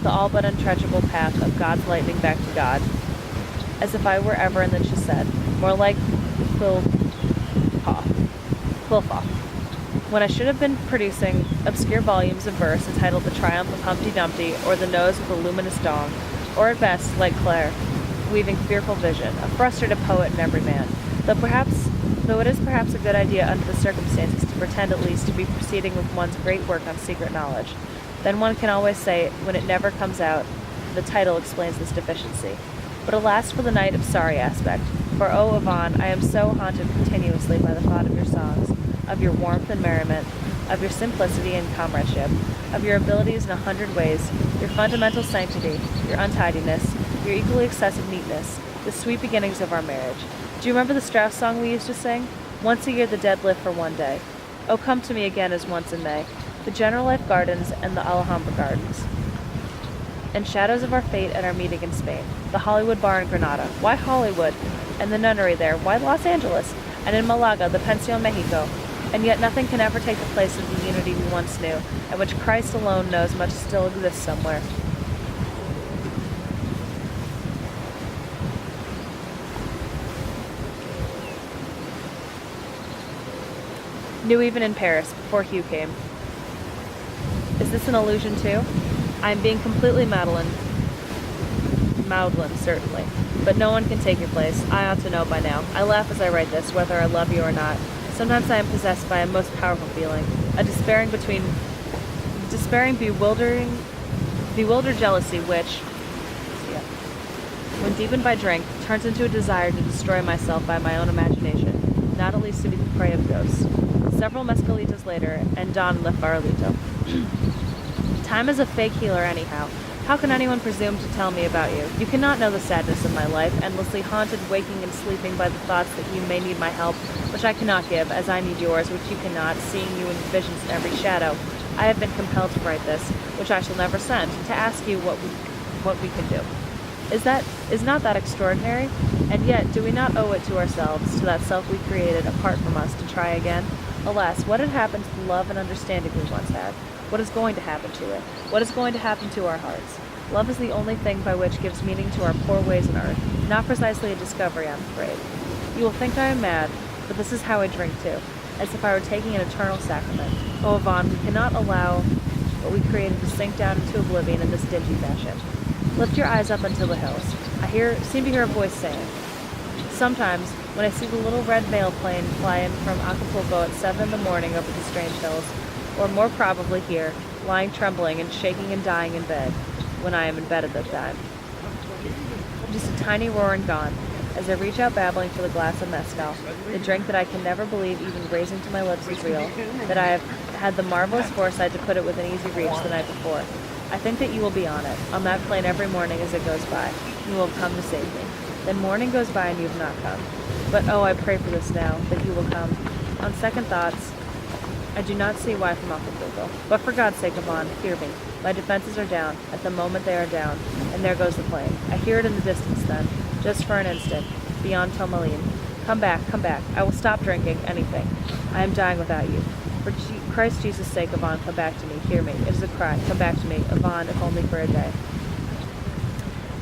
the all but untrudgeable path of God's lightning back to God, as if I were ever in the chesed, more like Quilpah, when I should have been producing obscure volumes of verse entitled The Triumph of Humpty Dumpty, or The Nose of the Luminous Dong, or at best, like Clare, weaving fearful vision, a frustrated poet in every man, though it is perhaps a good idea under the circumstances to pretend at least to be proceeding with one's great work on secret knowledge. Then one can always say, when it never comes out, the title explains this deficiency. But alas for the night of sorry aspect, for oh, Yvonne, I am so haunted continuously by the thought of your songs, of your warmth and merriment, of your simplicity and comradeship, of your abilities in 100 ways, your fundamental sanctity, your untidiness, your equally excessive neatness, the sweet beginnings of our marriage. Do you remember the Strauss song we used to sing? Once a year the dead live for one day. Oh, come to me again as once in May. The General Life Gardens and the Alhambra Gardens. And shadows of our fate at our meeting in Spain. The Hollywood Bar in Granada. Why Hollywood? And the nunnery there. Why Los Angeles? And in Malaga, the Pension Mexico. And yet nothing can ever take the place of the unity we once knew, and which Christ alone knows much still exists somewhere. Knew even in Paris, before Hugh came. Is this an illusion too? I am being completely maudlin, certainly. But no one can take your place. I ought to know by now. I laugh as I write this, whether I love you or not. Sometimes I am possessed by a most powerful feeling, a despairing, bewildered jealousy which, when deepened by drink, turns into a desire to destroy myself by my own imagination, not at least to be the prey of ghosts. Several mezcalitos later, and Don left Farolito. Time is a fake healer anyhow. How can anyone presume to tell me about you? You cannot know the sadness of my life, endlessly haunted, waking and sleeping by the thoughts that you may need my help, which I cannot give, as I need yours, which you cannot, seeing you in visions in every shadow. I have been compelled to write this, which I shall never send, to ask you what we can do. Is not that extraordinary? And yet, do we not owe it to ourselves, to that self we created apart from us, to try again? Alas, what had happened to the love and understanding we once had? What is going to happen to it? What is going to happen to our hearts? Love is the only thing by which gives meaning to our poor ways on earth, not precisely a discovery, I'm afraid. You will think I am mad, but this is how I drink too, as if I were taking an eternal sacrament. Oh, Yvonne, we cannot allow what we created to sink down into oblivion in this dingy fashion. Lift your eyes up unto the hills. I seem to hear a voice saying. Sometimes, when I see the little red veil plane fly in from Acapulco at 7 in the morning over the strange hills, or more probably here, lying trembling and shaking and dying in bed, when I am in bed at that time. Just a tiny roar and gone. as I reach out babbling for the glass of mezcal, the drink that I can never believe even raising to my lips is real, that I have had the marvelous foresight to put it within easy reach the night before. I think that you will be on it, on that plane every morning as it goes by. You will have come to save me. Then morning goes by and you have not come. But oh, I pray for this now, that you will come. On second thoughts, I do not see why from Acapulco. But for God's sake, Yvonne, hear me. My defenses are down. At the moment they are down. And there goes the plane. I hear it in the distance then, just for an instant, beyond Tourmaline. Come back, come back. I will stop drinking, anything. I am dying without you. For Christ Jesus' sake, Yvonne, come back to me. Hear me. It is a cry. Come back to me. Yvonne, if only for a day.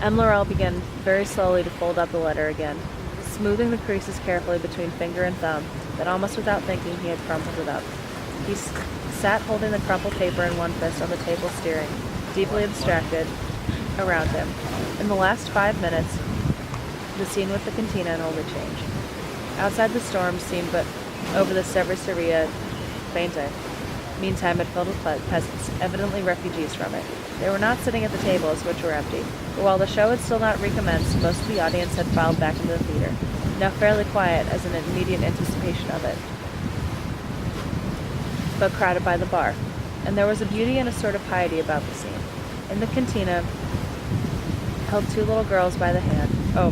M. Laurel began very slowly to fold up the letter again, smoothing the creases carefully between finger and thumb, then almost without thinking he had crumpled it up. He sat holding the crumpled paper in one fist on the table steering, deeply abstracted, around him. In the last 5 minutes, the scene with the cantina had only changed. Outside the storm seemed but over the Cerveceria Fainte. Meantime had filled with peasants, evidently refugees from it. They were not sitting at the tables, which were empty, but while the show had still not recommenced, most of the audience had filed back into the theater, now fairly quiet as in immediate anticipation of it, but crowded by the bar. And there was a beauty and a sort of piety about the scene. In the cantina, held 2 little girls by the hand. Oh,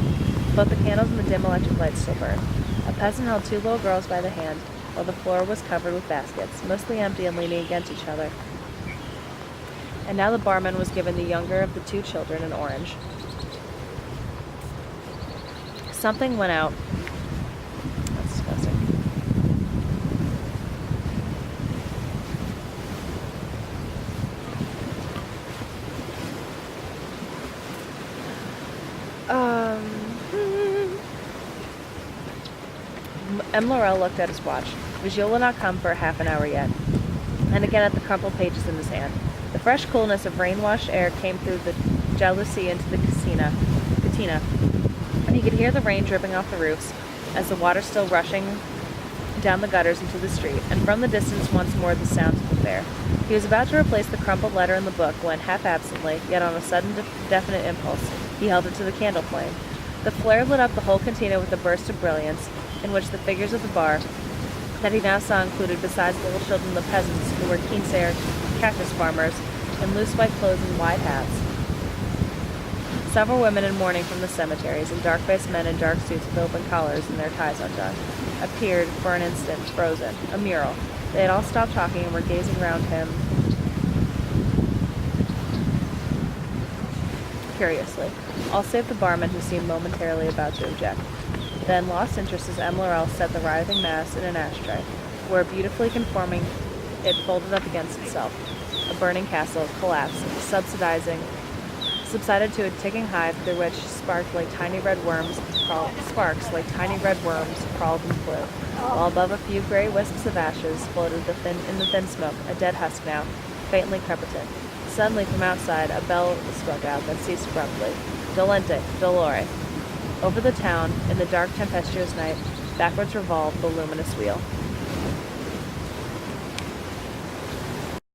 but the candles and the dim electric lights still burned. A peasant held 2 little girls by the hand, while the floor was covered with baskets, mostly empty and leaning against each other. And now the barman was giving the younger of the 2 children an orange. Something went out. That's disgusting. M. Laurel looked at his watch. Vigil will not come for half an hour yet. And again at the crumpled pages in his hand. The fresh coolness of rain-washed air came through the jalousie into the cantina, and he could hear the rain dripping off the roofs as the water still rushing down the gutters into the street, and from the distance once more the sounds of the fair. He was about to replace the crumpled letter in the book when, half absently, yet on a sudden definite impulse, he held it to the candle flame. The flare lit up the whole cantina with a burst of brilliance, in which the figures of the bar that he now saw included, besides the little children, the peasants, who were quince cactus farmers, in loose white clothes and wide hats. Several women in mourning from the cemeteries, and dark-faced men in dark suits with open collars and their ties undone, appeared, for an instant, frozen, a mural. They had all stopped talking and were gazing round him curiously, all save the barman, who seemed momentarily about to object. Then, lost interest as M. Laurel set the writhing mass in an ashtray, where, beautifully conforming, it folded up against itself. A burning castle collapsed, subsided to a ticking hive through which sparks like tiny red worms crawled and flew, while above a few gray wisps of ashes floated in the thin smoke, a dead husk now, faintly crepitant. Suddenly, from outside, a bell struck out that ceased abruptly. Dolente, dolore. Over the town, in the dark tempestuous night, backwards revolved the luminous wheel.